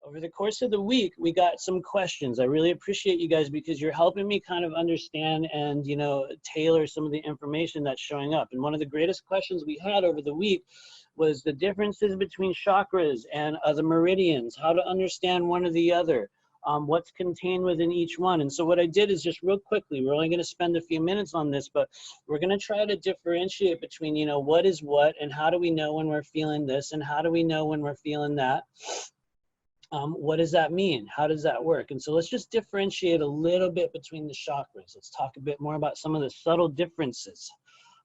over the course of the week, we got some questions. I really appreciate you guys because you're helping me kind of understand and, you know, tailor some of the information that's showing up. And one of the greatest questions we had over the week was the differences between chakras and the meridians, how to understand one or the other, what's contained within each one. And so what I did is just real quickly, we're only going to spend a few minutes on this, but we're going to try to differentiate between, you know, what is what and how do we know when we're feeling this and how do we know when we're feeling that. What does that mean? How does that work? And so let's just differentiate a little bit between the chakras. Let's talk a bit more about some of the subtle differences.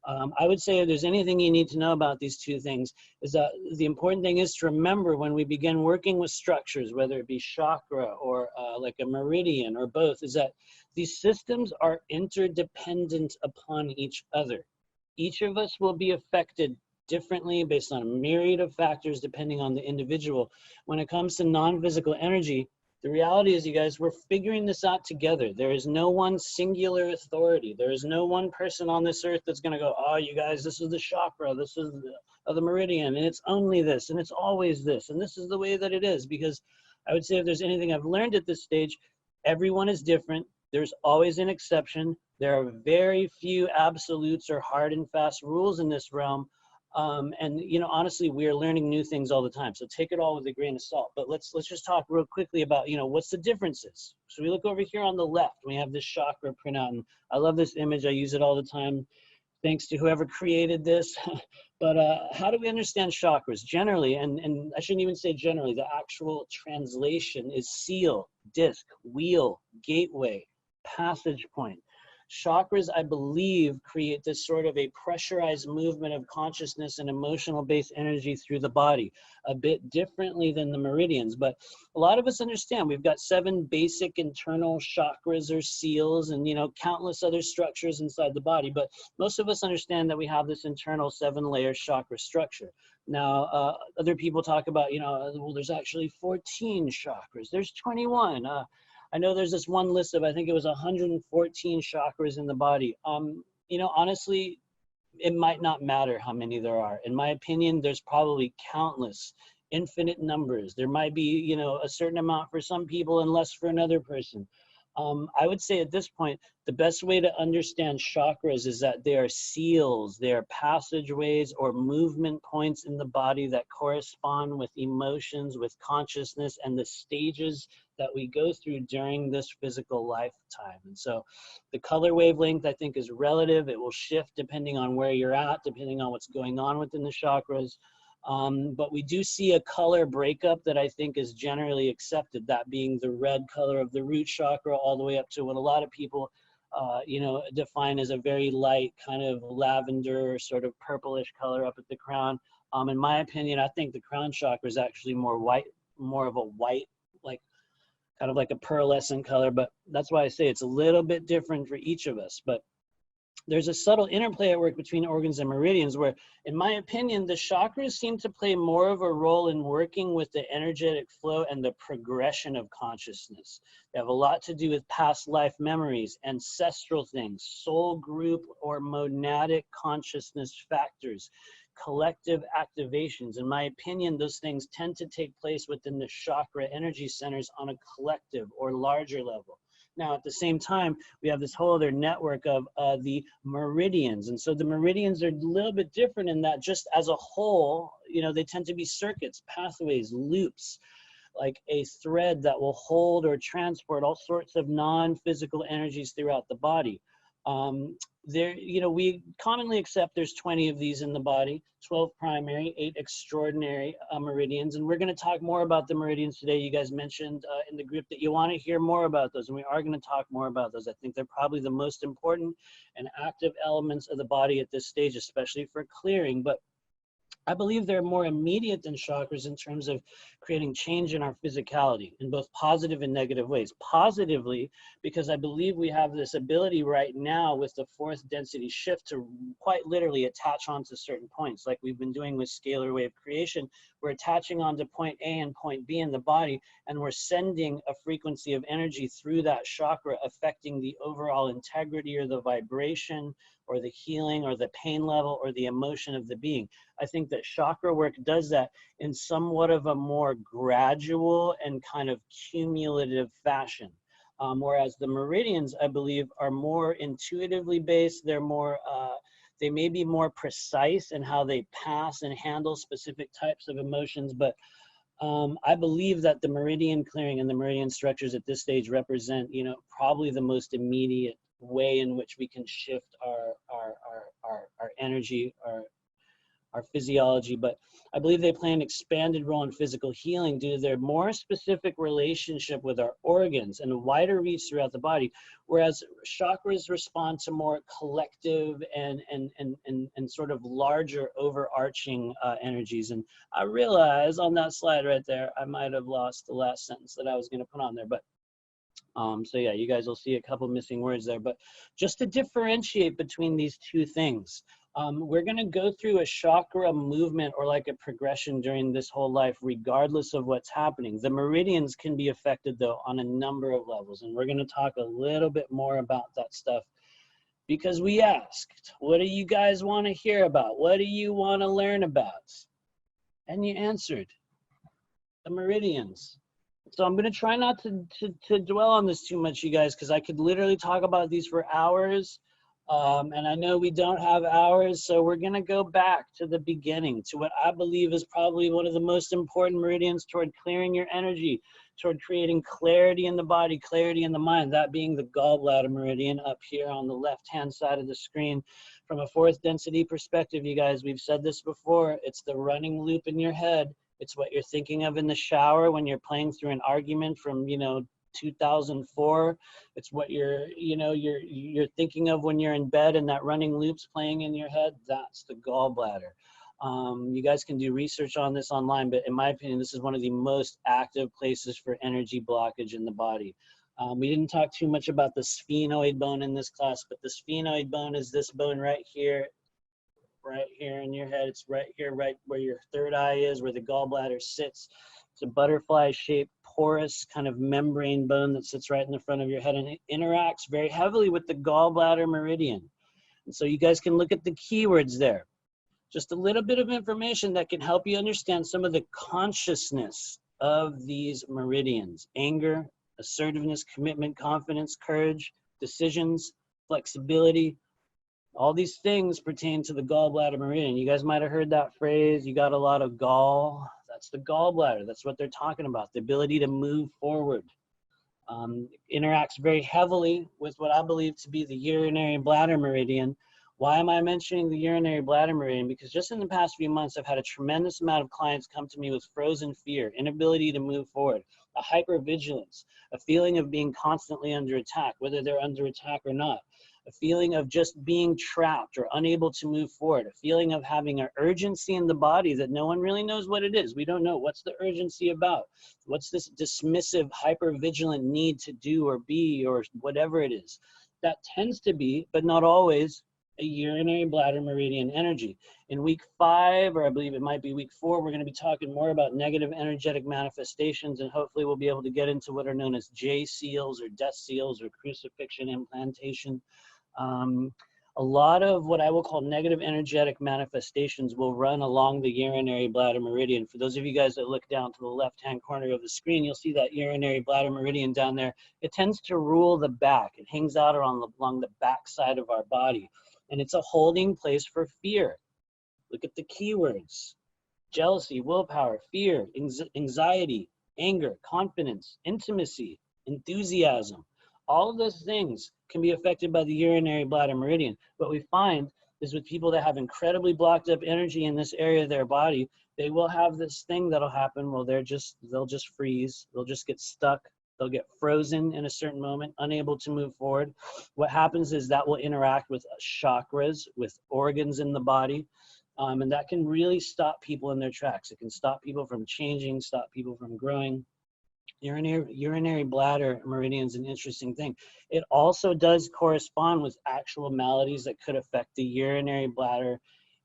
I would say if there's anything you need to know about these two things is that the important thing is to remember when we begin working with structures, whether it be chakra or like a meridian or both, is that these systems are interdependent upon each other. Each of us will be affected differently based on a myriad of factors depending on the individual. When it comes to non-physical energy, the reality is, you guys, we're figuring this out together. There is no one singular authority. There is no one person on this earth that's going to go, oh, you guys, this is the chakra, this is the meridian, and it's only this, and it's always this, and this is the way that it is. Because I would say if there's anything I've learned at this stage, everyone is different. There's always an exception. There are very few absolutes or hard and fast rules in this realm. And you know, honestly, we are learning new things all the time. So take it all with a grain of salt. But let's just talk real quickly about, you know, what's the differences. So we look over here on the left, we have this chakra printout, and I love this image. I use it all the time. Thanks to whoever created this. But how do we understand chakras? Generally, and I shouldn't even say generally, the actual translation is seal, disc, wheel, gateway, passage point. Chakras, I believe, create this sort of a pressurized movement of consciousness and emotional-based energy through the body, a bit differently than the meridians. But a lot of us understand we've got 7 basic internal chakras or seals and, you know, countless other structures inside the body. But most of us understand that we have this internal 7-layer chakra structure. Now, other people talk about, you know, well, there's actually 14 chakras. There's 21. I know there's this one list of, I think it was 114 chakras in the body. You know, honestly, it might not matter how many there are. In my opinion, there's probably countless, infinite numbers. There might be, you know, a certain amount for some people and less for another person. I would say at this point, the best way to understand chakras is that they are seals, they are passageways or movement points in the body that correspond with emotions, with consciousness, and the stages that we go through during this physical lifetime. And so the color wavelength, I think, is relative. It will shift depending on where you're at, depending on what's going on within the chakras. But we do see a color breakup that I think is generally accepted, that being the red color of the root chakra all the way up to what a lot of people, you know, define as a very light kind of lavender, sort of purplish color up at the crown. In my opinion, I think the crown chakra is actually more white, more of a white, like kind of like a pearlescent color. But that's why I say it's a little bit different for each of us. But there's a subtle interplay at work between organs and meridians where, in my opinion, the chakras seem to play more of a role in working with the energetic flow and the progression of consciousness. They have a lot to do with past life memories, ancestral things, soul group or monadic consciousness factors, collective activations. In my opinion, those things tend to take place within the chakra energy centers on a collective or larger level. Now, at the same time, we have this whole other network of the meridians. And so the meridians are a little bit different in that just as a whole, you know, they tend to be circuits, pathways, loops, like a thread that will hold or transport all sorts of non-physical energies throughout the body. There, you know, we commonly accept there's 20 of these in the body, 12 primary, 8 extraordinary meridians. And we're going to talk more about the meridians today. You guys mentioned in the group that you want to hear more about those, and we are going to talk more about those. I think they're probably the most important and active elements of the body at this stage, especially for clearing. But I believe they're more immediate than chakras in terms of creating change in our physicality in both positive and negative ways. Positively, because I believe we have this ability right now with the 4th density shift to quite literally attach onto certain points, like we've been doing with scalar wave creation. we're attaching onto point A and point B in the body, and we're sending a frequency of energy through that chakra, affecting the overall integrity or the vibration or the healing or the pain level or the emotion of the being. I think that chakra work does that in somewhat of a more gradual and kind of cumulative fashion. Whereas the meridians, I believe, are more intuitively based. They're more, they may be more precise in how they pass and handle specific types of emotions. But I believe that the meridian clearing and the meridian structures at this stage represent, you know, probably the most immediate way in which we can shift our energy, our physiology. But I believe they play an expanded role in physical healing due to their more specific relationship with our organs and a wider reach throughout the body, whereas chakras respond to more collective and sort of larger overarching energies. And I realize on that slide right there, I might have lost the last sentence that I was going to put on there, but so yeah, you guys will see a couple missing words there. But just to differentiate between these two things, we're going to go through a chakra movement or like a progression during this whole life, regardless of what's happening. The meridians can be affected, though, on a number of levels. And we're going to talk a little bit more about that stuff because we asked, what do you guys want to hear about? What do you want to learn about? And you answered, the meridians. So I'm going to try not to dwell on this too much, you guys, because I could literally talk about these for hours. And I know we don't have hours, so we're going to go back to the beginning, to what I believe is probably one of the most important meridians toward clearing your energy, toward creating clarity in the body, clarity in the mind, that being the gallbladder meridian up here on the left-hand side of the screen. From a fourth density perspective, you guys, we've said this before, it's the running loop in your head. It's what you're thinking of in the shower when you're playing through an argument from, you know, 2004. It's what you're thinking of when you're in bed and that running loop's playing in your head. That's the gallbladder. You guys can do research on this online, but in my opinion, this is one of the most active places for energy blockage in the body. We didn't talk too much about the sphenoid bone in this class, but the sphenoid bone is this bone right here in your head. It's right here, right where your third eye is, where the gallbladder sits. It's a butterfly-shaped, porous kind of membrane bone that sits right in the front of your head, and it interacts very heavily with the gallbladder meridian. And so you guys can look at the keywords there. Just a little bit of information that can help you understand some of the consciousness of these meridians: anger, assertiveness, commitment, confidence, courage, decisions, flexibility. All these things pertain to the gallbladder meridian. You guys might have heard that phrase, you got a lot of gall. That's the gallbladder. That's what they're talking about, the ability to move forward. Interacts very heavily with what I believe to be the urinary bladder meridian. Why am I mentioning the urinary bladder meridian? Because just in the past few months, I've had a tremendous amount of clients come to me with frozen fear, inability to move forward, a hypervigilance, a feeling of being constantly under attack, whether they're under attack or not. A feeling of just being trapped or unable to move forward, a feeling of having an urgency in the body that no one really knows what it is. We don't know what's the urgency about. What's this dismissive, hyper-vigilant need to do or be or whatever it is. That tends to be, but not always, a urinary bladder meridian energy. In week 5, or I believe it might be week 4, we're going to be talking more about negative energetic manifestations, and hopefully we'll be able to get into what are known as J seals or death seals or crucifixion implantation. A lot of what I will call negative energetic manifestations will run along the urinary bladder meridian. For those of you guys that look down to the left-hand corner of the screen, you'll see that urinary bladder meridian down there. It tends to rule the back. It hangs out along the back side of our body, and it's a holding place for fear. Look at the keywords: jealousy, willpower, fear, anxiety, anger, confidence, intimacy, enthusiasm. All of those things can be affected by the urinary bladder meridian. What we find is with people that have incredibly blocked up energy in this area of their body, they will have this thing that'll happen. Well, they'll just freeze. They'll just get stuck. They'll get frozen in a certain moment, unable to move forward. What happens is that will interact with chakras, with organs in the body. And that can really stop people in their tracks. It can stop people from changing, stop people from growing. Urinary bladder meridian is an interesting thing. It also does correspond with actual maladies that could affect the urinary bladder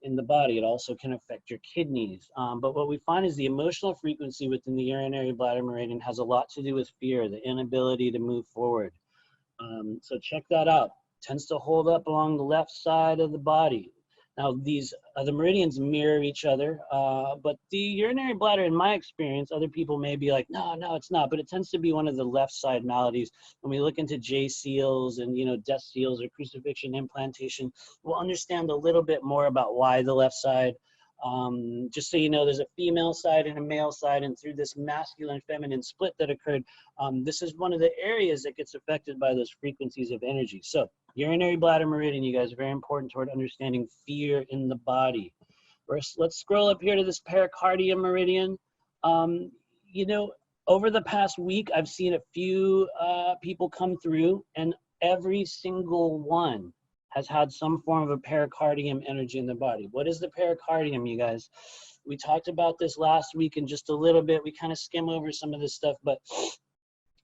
in the body. It also can affect your kidneys. But what we find is the emotional frequency within the urinary bladder meridian has a lot to do with fear, the inability to move forward. So check that out. Tends to hold up along the left side of the body. Now, these the meridians mirror each other, but the urinary bladder, in my experience, other people may be like, no, it's not, but it tends to be one of the left side maladies. When we look into J seals and, death seals or crucifixion implantation, we'll understand a little bit more about why the left side. Just so you know, there's a female side and a male side, and through this masculine feminine split that occurred, this is one of the areas that gets affected by those frequencies of energy. So urinary bladder meridian, you guys, are very important toward understanding fear in the body. First, let's scroll up here to this pericardium meridian. Over the past week, I've seen a few people come through, and every single one has had some form of a pericardium energy in the body. What is the pericardium, you guys? We talked about this last week in just a little bit. We kind of skim over some of this stuff, but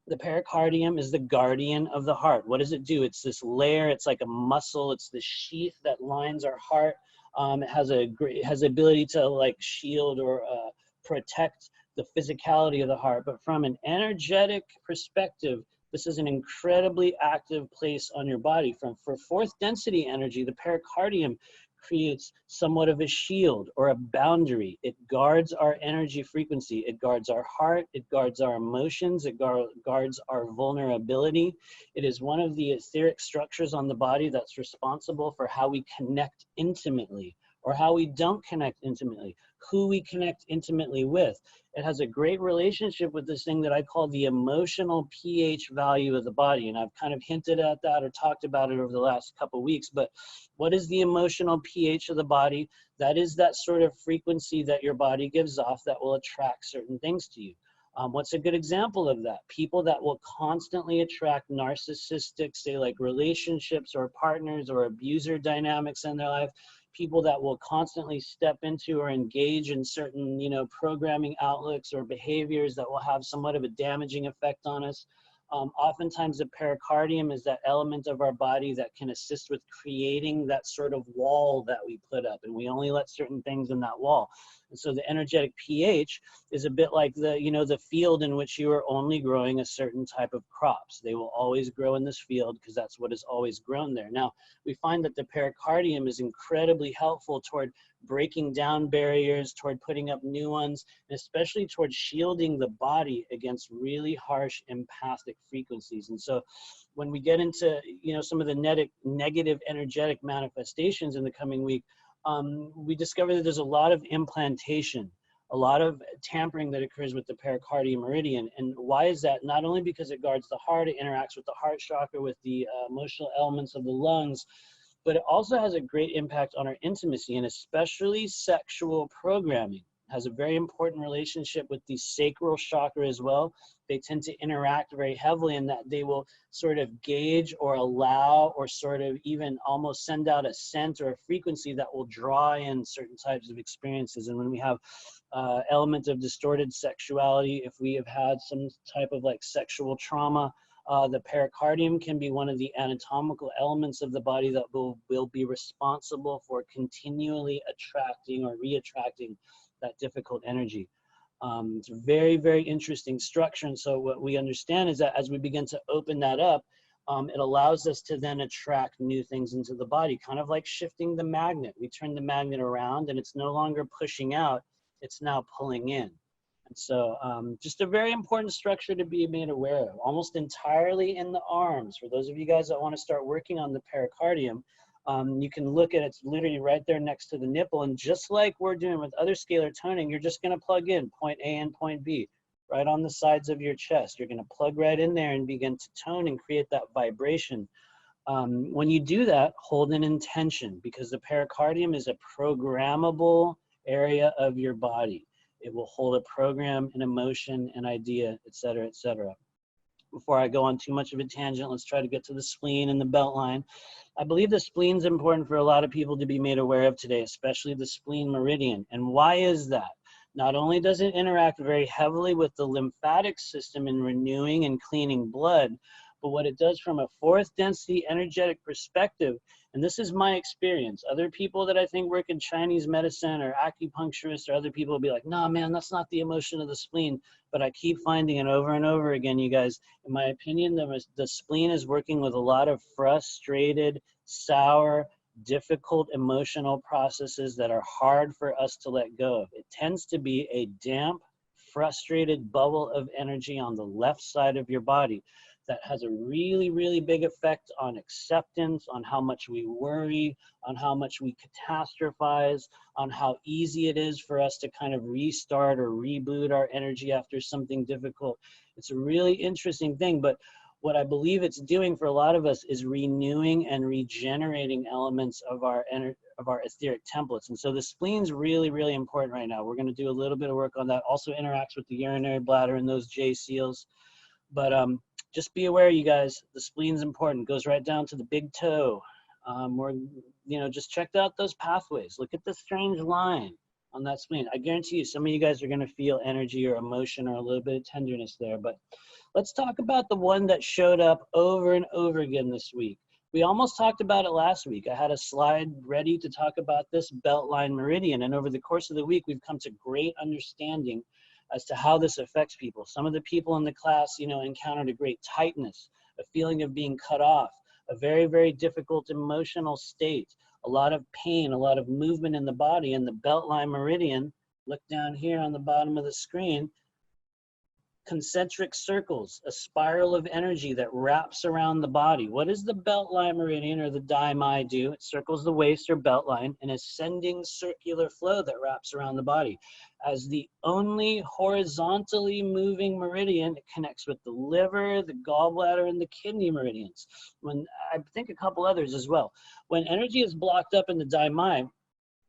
the pericardium is the guardian of the heart. What does it do? It's this layer, it's like a muscle, it's the sheath that lines our heart. It has the ability to like shield or protect the physicality of the heart. But from an energetic perspective, this is an incredibly active place on your body. For fourth density energy, the pericardium creates somewhat of a shield or a boundary. It guards our energy frequency. It guards our heart. It guards our emotions. It guards our vulnerability. It is one of the etheric structures on the body that's responsible for how we connect intimately or how we don't connect intimately, who we connect intimately with. It has a great relationship with this thing that I call the emotional pH value of the body. And I've kind of hinted at that or talked about it over the last couple of weeks. But what is the emotional pH of the body? That is that sort of frequency that your body gives off that will attract certain things to you. What's a good example of that? People that will constantly attract narcissistic, say like relationships or partners or abuser dynamics in their life. People that will constantly step into or engage in certain, programming outlooks or behaviors that will have somewhat of a damaging effect on us. Oftentimes the pericardium is that element of our body that can assist with creating that sort of wall that we put up, and we only let certain things in that wall. And so the energetic pH is a bit like the field in which you are only growing a certain type of crops. They will always grow in this field because that's what has always grown there. Now, we find that the pericardium is incredibly helpful toward breaking down barriers, toward putting up new ones, and especially toward shielding the body against really harsh empathic frequencies. And so when we get into, some of the negative energetic manifestations in the coming week, we discover that there's a lot of implantation, a lot of tampering that occurs with the pericardium meridian. And why is that? Not only because it guards the heart, it interacts with the heart chakra, with the emotional elements of the lungs, but it also has a great impact on our intimacy, and especially sexual programming. It has a very important relationship with the sacral chakra as well. They tend to interact very heavily in that they will sort of gauge or allow or sort of even almost send out a scent or a frequency that will draw in certain types of experiences. And when we have element of distorted sexuality, if we have had some type of like sexual trauma, the pericardium can be one of the anatomical elements of the body that will be responsible for continually attracting or re-attracting that difficult energy. It's a very, very interesting structure. And so what we understand is that as we begin to open that up, it allows us to then attract new things into the body, kind of like shifting the magnet. We turn the magnet around and it's no longer pushing out, it's now pulling in. And so just a very important structure to be made aware of, almost entirely in the arms. For those of you guys that want to start working on the pericardium, you can look at it, it's literally right there next to the nipple. And just like we're doing with other scalar toning, you're just going to plug in point A and point B right on the sides of your chest. You're going to plug right in there and begin to tone and create that vibration. When you do that, hold an intention, because the pericardium is a programmable area of your body. It will hold a program, an emotion, an idea, etc., etc. Before I go on too much of a tangent, let's try to get to the spleen and the belt line. I believe the spleen is important for a lot of people to be made aware of today, especially the spleen meridian. And why is that? Not only does it interact very heavily with the lymphatic system in renewing and cleaning blood, but what it does from a fourth density energetic perspective, and this is my experience, other people that I think work in Chinese medicine or acupuncturists or other people will be like, nah, man, that's not the emotion of the spleen. But I keep finding it over and over again, you guys. In my opinion, the spleen is working with a lot of frustrated, sour, difficult emotional processes that are hard for us to let go of. It tends to be a damp, frustrated bubble of energy on the left side of your body that has a really, really big effect on acceptance, on how much we worry, on how much we catastrophize, on how easy it is for us to kind of restart or reboot our energy after something difficult. It's a really interesting thing, but what I believe it's doing for a lot of us is renewing and regenerating elements of our etheric templates. And so the spleen's really, really important right now. We're going to do a little bit of work on that. Also interacts with the urinary bladder and those J seals. But just be aware, you guys, the spleen's important. It goes right down to the big toe. Or, just check out those pathways. Look at the strange line on that spleen. I guarantee you, some of you guys are going to feel energy or emotion or a little bit of tenderness there. But let's talk about the one that showed up over and over again this week. We almost talked about it last week. I had a slide ready to talk about this beltline meridian. And over the course of the week, we've come to great understanding as to how this affects people. Some of the people in the class, encountered a great tightness, a feeling of being cut off, a very, very difficult emotional state, a lot of pain, a lot of movement in the body. And the beltline meridian, look down here on the bottom of the screen, concentric circles, a spiral of energy that wraps around the body. What does the beltline meridian or the daimai do? It circles the waist or beltline, an ascending circular flow that wraps around the body. As the only horizontally moving meridian, it connects with the liver, the gallbladder, and the kidney meridians. I think a couple others as well. When energy is blocked up in the daimai,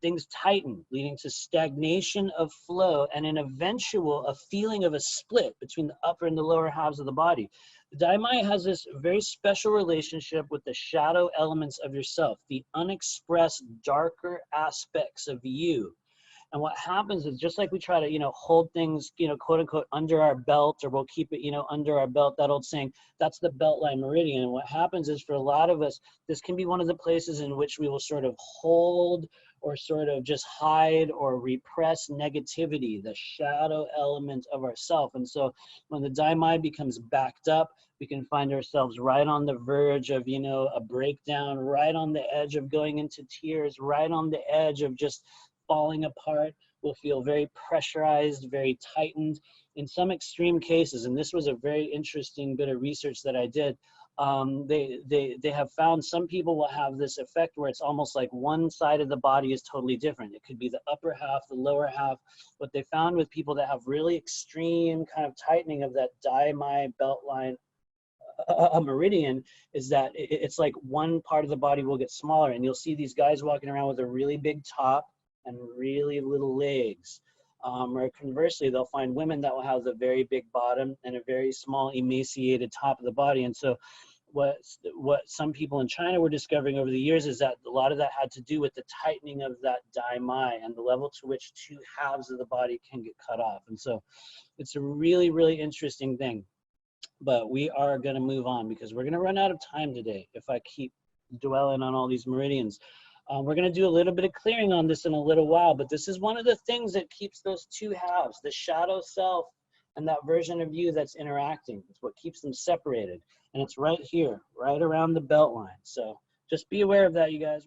things tighten, leading to stagnation of flow and a feeling of a split between the upper and the lower halves of the body. The daimai has this very special relationship with the shadow elements of yourself, the unexpressed darker aspects of you. And what happens is, just like we try to, hold things, quote unquote, under our belt, or we'll keep it, under our belt, that old saying, that's the beltline meridian. And what happens is, for a lot of us, this can be one of the places in which we will sort of hold or sort of just hide or repress negativity, the shadow element of ourself. And so when the daimai becomes backed up, we can find ourselves right on the verge of, a breakdown, right on the edge of going into tears, right on the edge of just falling apart. We'll feel very pressurized, very tightened. In some extreme cases, and this was a very interesting bit of research that I did, they have found some people will have this effect where it's almost like one side of the body is totally different. It could be the upper half, the lower half. What they found with people that have really extreme kind of tightening of that daimai beltline meridian is that it's like one part of the body will get smaller, and you'll see these guys walking around with a really big top and really little legs. Or conversely, they'll find women that will have the very big bottom and a very small emaciated top of the body. And so what some people in China were discovering over the years is that a lot of that had to do with the tightening of that daimai and the level to which two halves of the body can get cut off. And so it's a really, really interesting thing. But we are going to move on because we're going to run out of time today if I keep dwelling on all these meridians. We're going to do a little bit of clearing on this in a little while, but this is one of the things that keeps those two halves, the shadow self and that version of you that's interacting. It's what keeps them separated. And it's right here, right around the belt line. So just be aware of that, you guys.